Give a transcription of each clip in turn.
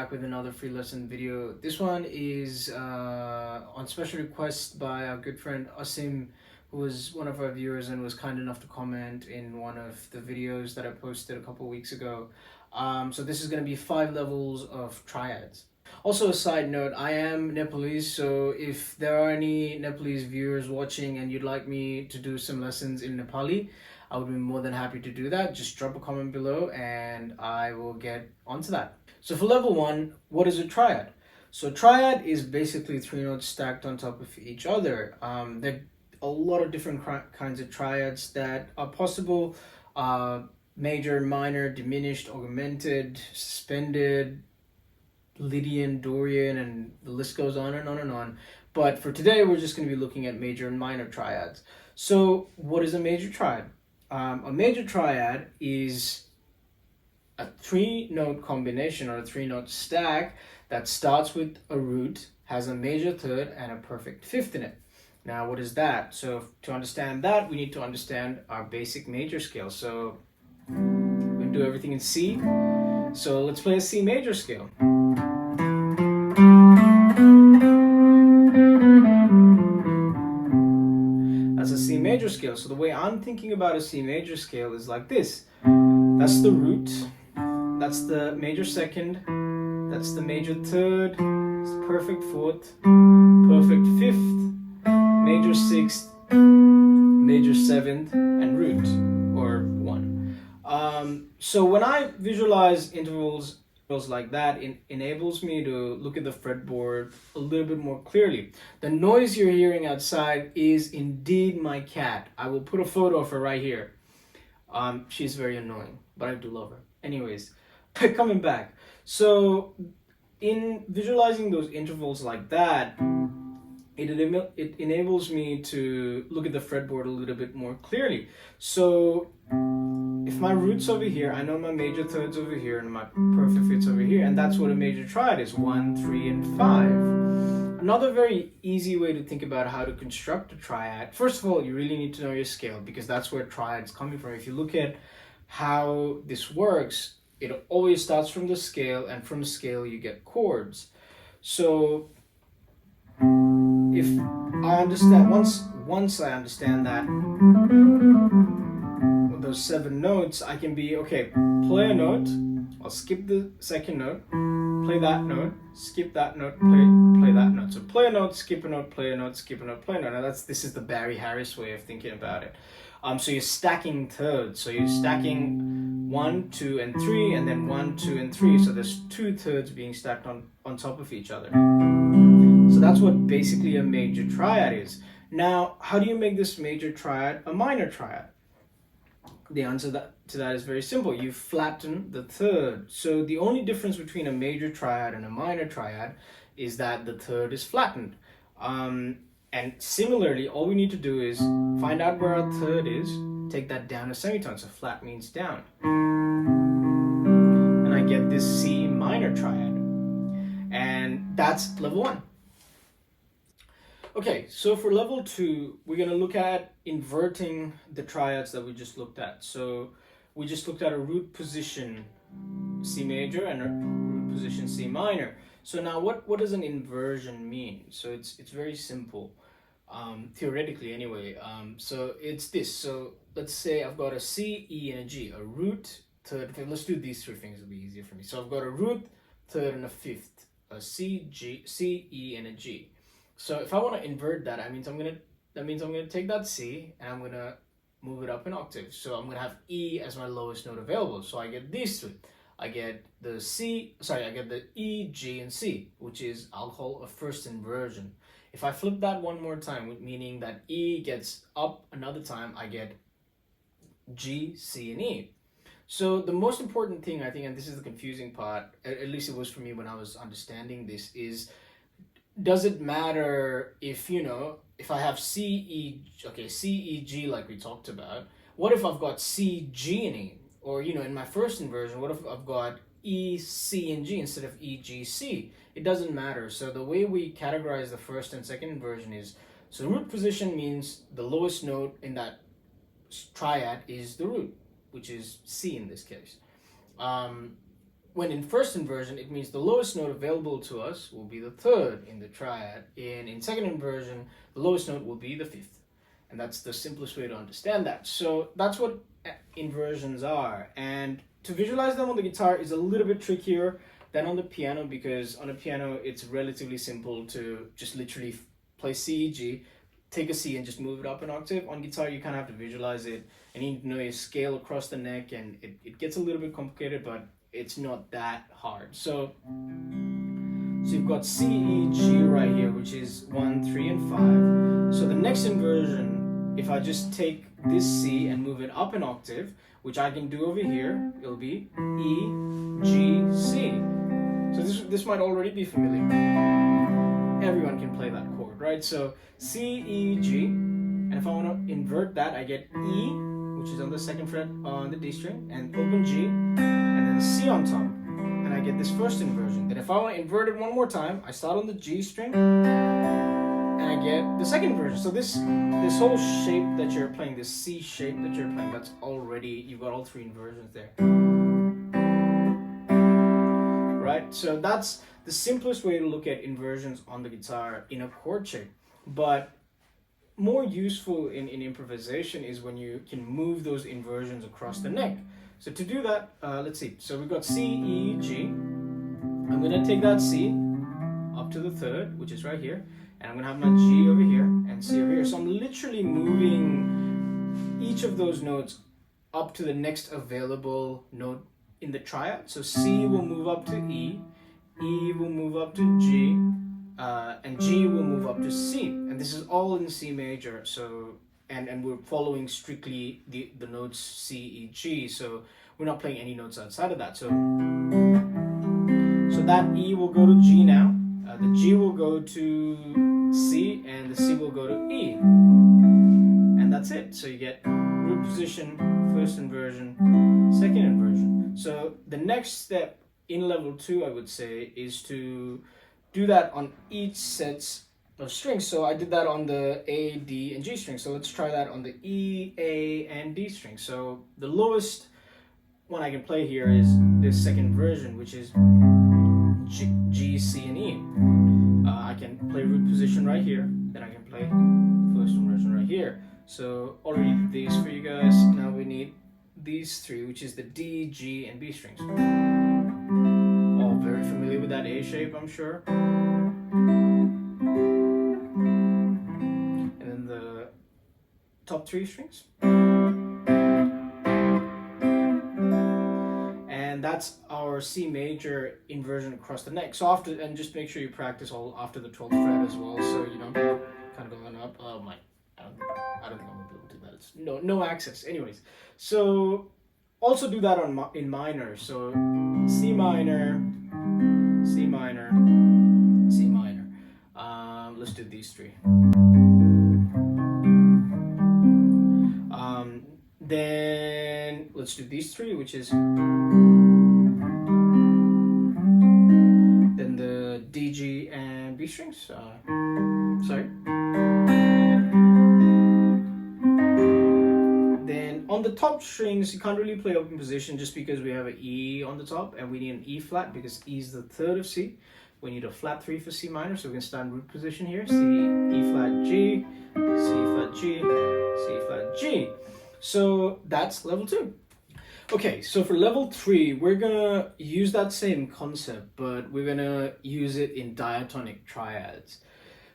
back with another free lesson video. This one is on special request by our good friend Asim, who was one of our viewers and was kind enough to comment in one of the videos that I posted a couple weeks ago. So this is going to be 5 levels of triads. Also, a side note, I am Nepalese, so if there are any Nepalese viewers watching and you'd like me to do some lessons in Nepali, I would be more than happy to do that. Just drop a comment below and I will get onto that. So for level 1, what is a triad? So triad is basically 3 notes stacked on top of each other. There are a lot of different kinds of triads that are possible. Major, minor, diminished, augmented, suspended, Lydian, Dorian, and the list goes on and on and on. But for today, we're just going to be looking at major and minor triads. So what is a major triad? A major triad is a 3-note combination or a 3-note stack that starts with a root, has a major third, and a perfect fifth in it. Now, what is that? So to understand that, we need to understand our basic major scale. So we're going to do everything in C. So let's play a C major scale. That's a C major scale. So the way I'm thinking about a C major scale is like this. That's the root, that's the major second, that's the major third, it's the perfect fourth, perfect fifth, major sixth, major seventh, and root, or 1. So when I visualize intervals like that, it enables me to look at the fretboard a little bit more clearly. The noise you're hearing outside is indeed my cat. I will put a photo of her right here. She's very annoying, but I do love her. Anyways, coming back. So in visualizing those intervals like that, it enables me to look at the fretboard a little bit more clearly. So if my root's over here, I know my major third's over here and my perfect fifth's over here, and that's what a major triad is, 1, 3, and 5. Another very easy way to think about how to construct a triad, first of all, you really need to know your scale, because that's where triad's coming from. If you look at how this works, it always starts from the scale, and from the scale you get chords. So if I understand, once I understand that, with those 7 notes, I can be, okay, play a note, I'll skip the second note, play that note, skip that note, play that note. So play a note, skip a note, play a note, skip a note, play a note. Now this is the Barry Harris way of thinking about it. So you're stacking thirds. So you're stacking 1, 2, and 3, and then 1, 2, and 3. So there's 2 thirds being stacked on top of each other. So that's what basically a major triad is. Now, how do you make this major triad a minor triad? The answer to that is very simple. You flatten the third. So the only difference between a major triad and a minor triad is that the third is flattened. And similarly, all we need to do is find out where our third is, take that down a semitone. So flat means down. And I get this C minor triad. And that's level 1. Okay, so for level 2, we're going to look at inverting the triads that we just looked at. So we just looked at a root position C major and a root position C minor. So now what does an inversion mean? So it's very simple, theoretically anyway. So it's this. So let's say I've got a C, E, and a G, a root, third, fifth. Let's do these 3 things, it'll be easier for me. So I've got a root, third, and a fifth, a C, G, C, E, and a G. So if I want to invert that, that means I'm gonna take that C and I'm gonna move it up an octave. So I'm gonna have E as my lowest note available. So I get these 3. I get the E, G, and C, which is, I'll call a first inversion. If I flip that one more time, meaning that E gets up another time, I get G, C, and E. So the most important thing, I think, and this is the confusing part, at least it was for me when I was understanding this, is does it matter if, if I have C, E, G like we talked about, what if I've got C, G, and E? Or, in my first inversion, what if I've got E, C, and G instead of E, G, C? It doesn't matter. So the way we categorize the first and second inversion is, so root position means the lowest note in that triad is the root, which is C in this case. when in first inversion, it means the lowest note available to us will be the third in the triad. In second inversion, the lowest note will be the fifth. And that's the simplest way to understand that. So that's what inversions are. And to visualize them on the guitar is a little bit trickier than on the piano, because on a piano, it's relatively simple to just literally play C, G, take a C and just move it up an octave. On guitar, you kind of have to visualize it, and you need to know your scale across the neck, and it gets a little bit complicated, but it's not that hard. So you've got C, E, G right here, which is 1, 3, and 5. So the next inversion, if I just take this C and move it up an octave, which I can do over here, it'll be E, G, C. So this might already be familiar. Everyone can play that chord, right? So C, E, G, and if I want to invert that, I get E, which is on the second fret on the D string, and open G, and then C on top, and I get this first inversion. Then if I want to invert it one more time, I start on the G string, and I get the second inversion. So this whole shape that you're playing, this C shape that you're playing, that's already, you've got all three inversions there. Right? So that's the simplest way to look at inversions on the guitar in a chord shape. But more useful in improvisation is when you can move those inversions across the neck. So to do that, let's see. So we've got C, E, G. I'm going to take that C up to the third, which is right here. And I'm going to have my G over here and C over here. So I'm literally moving each of those notes up to the next available note in the triad. So C will move up to E, E will move up to G, and G will move up to C. And this is all in C major. So and we're following strictly the notes C, E, G. So we're not playing any notes outside of that. So that E will go to G now. The G will go to C, and the C will go to E. And that's it. So you get root position, first inversion, second inversion. So the next step in level 2, I would say, is to do that on each sets of strings. So I did that on the A, D, and G string. So let's try that on the E, A, and D string. So the lowest one I can play here is this second version, which is G, C, and E. I can play root position right here. Then I can play first inversion right here. So already did these for you guys. Now we need these three, which is the D, G, and B strings. All very familiar with that A shape, I'm sure. And then the top 3 strings. And that's our C major inversion across the neck. So after, and just make sure you practice all after the 12th fret as well, so you don't kind of going up. Oh my, I don't think I'm gonna be able to do that. It's no access. Anyways, so also do that in minor. So C minor, C minor, C minor. Let's do these 3. Then let's do these 3, which is then the D, G, and B strings. Sorry. Then on the top strings, you can't really play open position just because we have an E on the top, and we need an E flat because E is the third of C. We need a flat 3 for C minor, so we can start in root position here. C, E flat, G, C flat, G, C flat, G. So that's level 2. Okay, so for level 3, we're gonna use that same concept, but we're gonna use it in diatonic triads.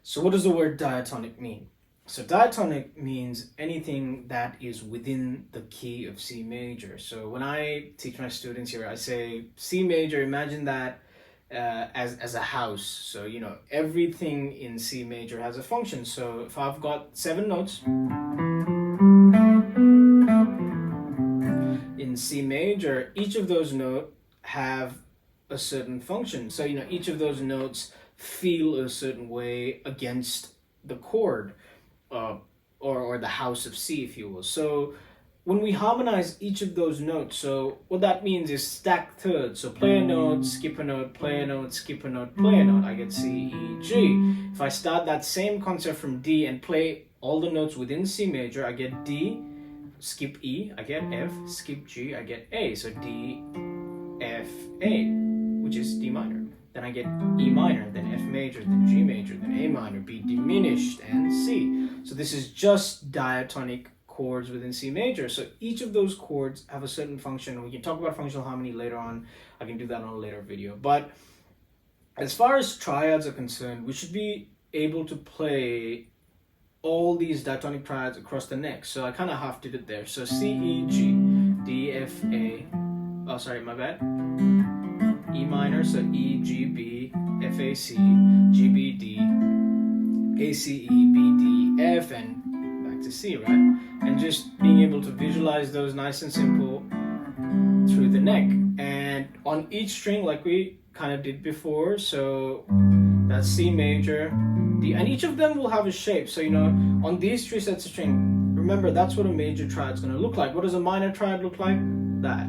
So what does the word diatonic mean? So diatonic means anything that is within the key of C major. So when I teach my students here, I say C major, imagine that as a house. So, you know, everything in C major has a function. So if I've got 7 notes in C major, each of those notes have a certain function. So, you know, each of those notes feel a certain way against the chord, or the house of C, if you will. So when we harmonize each of those notes, so what that means is stack thirds. So play a note, skip a note, play a note, skip a note, play a note. I get C, E, G. If I start that same concept from D and play all the notes within C major, I get D, skip E, I get F, skip G, I get A. So D, F, F8, which is D minor. Then I get E minor, then F major, then G major, then A minor, B diminished, and C. So this is just diatonic chords within C major. So each of those chords have a certain function. We can talk about functional harmony later on. I can do that on a later video. But as far as triads are concerned, we should be able to play all these diatonic triads across the neck. So I kind of half did it there. So C, E, G, D, F, A. Oh, sorry, my bad. E minor, so E, G, B, F, A, C, G, B, D, A, C, E, B, D, F, and back to C, right? And just being able to visualize those nice and simple through the neck. And on each string, like we kind of did before, so that's C major, D, and each of them will have a shape. So, you know, on these three sets of string, remember that's what a major triad is going to look like. What does a minor triad look like? That.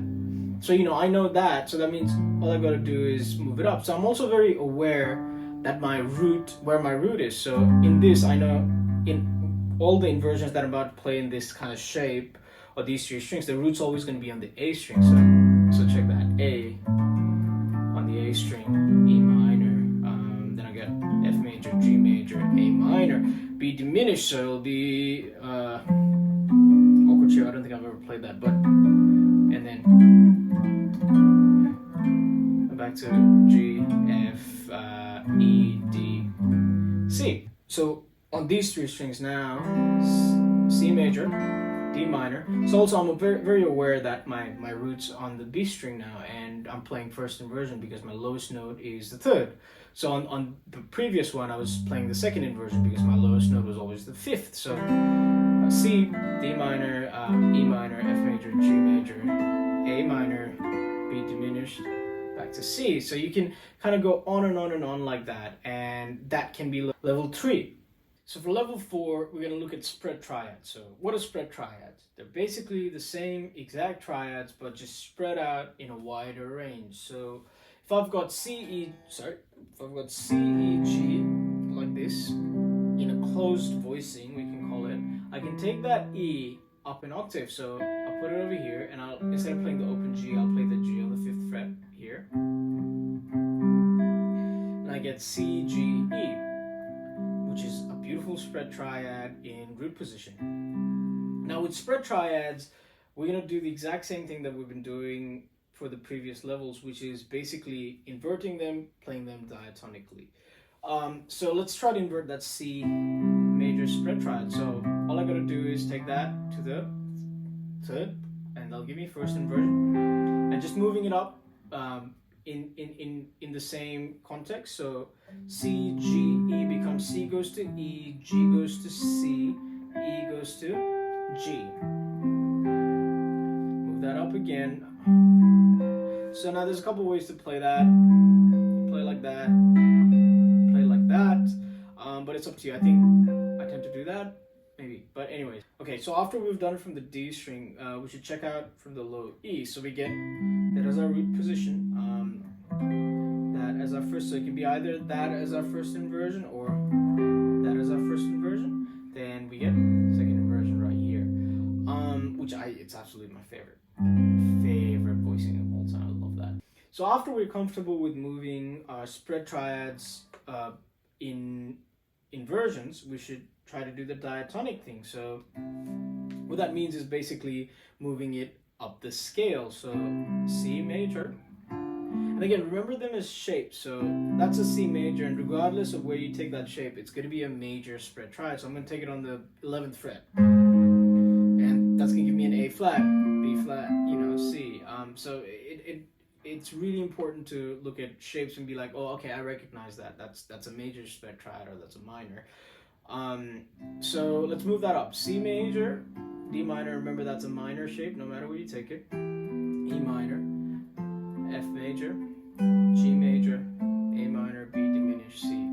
So, you know, I know that, so that means all I got to do is move it up. So I'm also very aware that my root, where my root is. So in this, I know in all the inversions that I'm about to play in this kind of shape, or these three strings, the root's always going to be on the A string. So check that, A on the A string, E minor, then I get F major, G major, A minor, B diminished, so it'll be awkward here. I don't think I've ever played that, but, and then back to G, F, E, D, C. So on these three strings now, C major, D minor. So also I'm very, very aware that my root's on the B string now, and I'm playing first inversion because my lowest note is the third. So on the previous one, I was playing the second inversion because my lowest note was always the fifth. So C, D minor, E minor, F major, G major, A minor, B diminished, back to C. So you can kind of go on and on and on like that, and that can be level 3. So for level 4, we're going to look at spread triads. So what are spread triads? They're basically the same exact triads, but just spread out in a wider range. So if I've got C, E, G like this, in a closed voicing, we can call it, I can take that E up an octave. So I'll put it over here, and instead of playing the open G, I'll play the G on the 5th fret here. And I get C, G, E, which is a beautiful spread triad in root position. Now with spread triads, we're going to do the exact same thing that we've been doing for the previous levels, which is basically inverting them, playing them diatonically. So let's try to invert that C major spread triad. So all I got to do is take that to the third, and they'll give me first inversion, and just moving it up in the same context. So C, G, E becomes C goes to E, G goes to C, E goes to G. Move that up again. So now there's a couple ways to play that. Play like that, play like that, but it's up to you. I think I tend to do that, maybe, but anyways. Okay, so after we've done it from the D string, we should check out from the low E. So we get that as our root position, that as our first, so it can be either that as our first inversion or that as our first inversion. Then we get second inversion right here, which it's absolutely my favorite voicing of all time. I love that. So after we're comfortable with moving our spread triads in inversions, we should try to do the diatonic thing. So what that means is basically moving it up the scale. So C major, and again, remember them as shapes. So that's a C major, and regardless of where you take that shape, it's going to be a major spread triad. So I'm going to take it on the 11th fret, and that's going to give me an A flat, B flat, C. So it's really important to look at shapes and be like, oh, okay, I recognize that. That's a major spread triad, or that's a minor. So let's move that up. C major, D minor. Remember that's a minor shape, no matter where you take it. E minor, F major, G major, A minor, B diminished, C.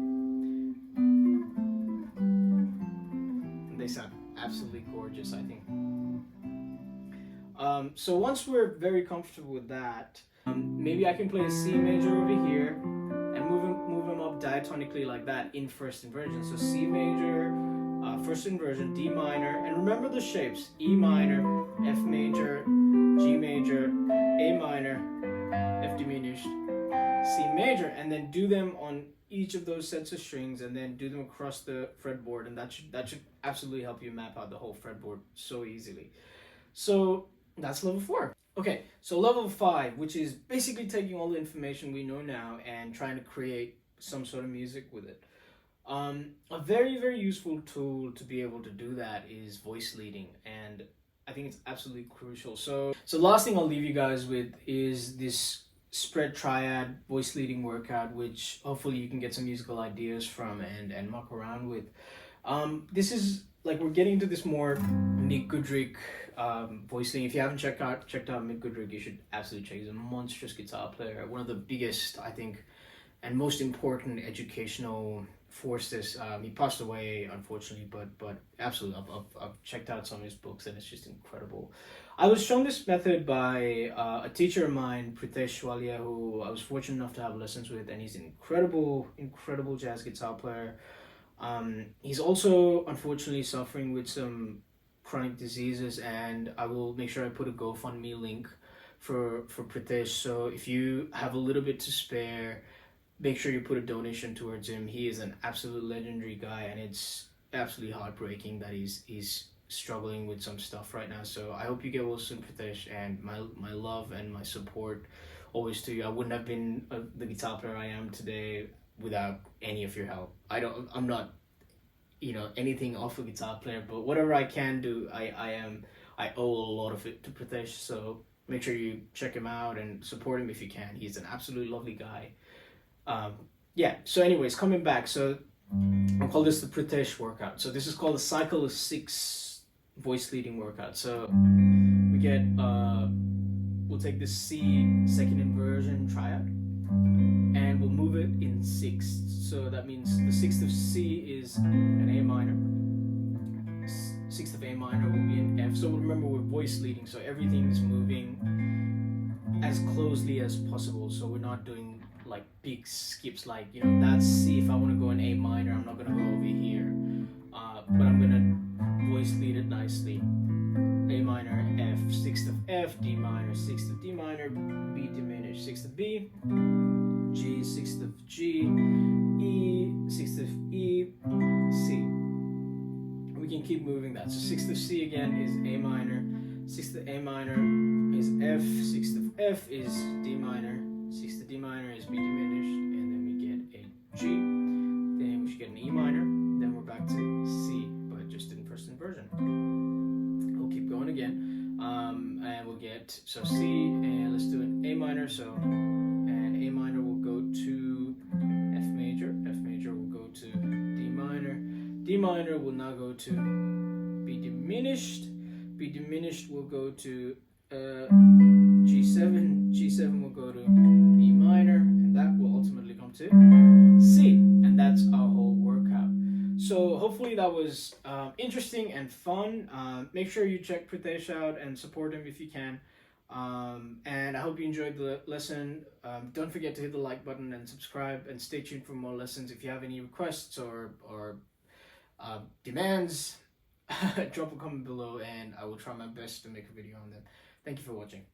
They sound absolutely gorgeous, I think. So once we're very comfortable with that, maybe I can play a C major over here and move them up diatonically like that in first inversion. So C major, first inversion, D minor, and remember the shapes: E minor, F major, G major, A minor, F diminished, C major, and then do them on each of those sets of strings, and then do them across the fretboard, and that should absolutely help you map out the whole fretboard so easily. So that's level 4. Okay, so level 5, which is basically taking all the information we know now and trying to create some sort of music with it. A very, very useful tool to be able to do that is voice leading, and I think it's absolutely crucial. So last thing I'll leave you guys with is this spread triad voice leading workout, which hopefully you can get some musical ideas from and muck around with. This is like, we're getting to this more Mick Goodrick voice leading. If you haven't checked out Mick Goodrick, you should absolutely check. He's a monstrous guitar player, one of the biggest, I think, and most important educational forces. He passed away, unfortunately, but absolutely, I've checked out some of his books, and it's just incredible. I was shown this method by a teacher of mine, Pritesh, Walia, who I was fortunate enough to have lessons with, and he's an incredible jazz guitar player. He's also unfortunately suffering with some chronic diseases, and I will make sure I put a GoFundMe link for Pritesh. So if you have a little bit to spare, make sure you put a donation towards him. He is an absolute legendary guy, and it's absolutely heartbreaking that he's struggling with some stuff right now. So I hope you get well soon, Pritesh, and my love and my support always to you. I wouldn't have been the guitar player I am today without any of your help. I'm not, anything off a guitar player, but whatever I can do, I owe a lot of it to Pritesh. So make sure you check him out and support him if you can. He's an absolutely lovely guy. So anyways, coming back, so I'll call this the Pritesh workout. So this is called the cycle of 6 voice leading workout. So we get we'll take this C second inversion triad, and we'll move it in 6ths. So that means the 6th of C is an A minor, 6th of A minor will be an F. So remember, we're voice leading, so everything's moving as closely as possible. So we're not doing like big skips, like, that's C. If I want to go in A minor, I'm not going to go over here, but I'm going to voice lead it nicely. A minor, F, 6th of F, D minor, 6th of D minor, B diminished, 6th of B, G, 6th of G, E, 6th of E, C. We can keep moving that. So 6th of C again is A minor, 6th of A minor is F, 6th of F is D minor, 6th of D minor is B diminished, and then we get a G, then we should get an E minor, then we're back to C, but just in first inversion. We'll keep going again, and we'll get, so C, and let's do an A minor, so, and A minor will go to F major will go to D minor will now go to B diminished will go to G7 will go to E minor, and that will ultimately come to C, and that's our whole workout. So hopefully that was interesting and fun. Make sure you check Pritesh out and support him if you can. And I hope you enjoyed the lesson. Don't forget to hit the like button and subscribe, and stay tuned for more lessons. If you have any requests or demands, drop a comment below, and I will try my best to make a video on them. Thank you for watching.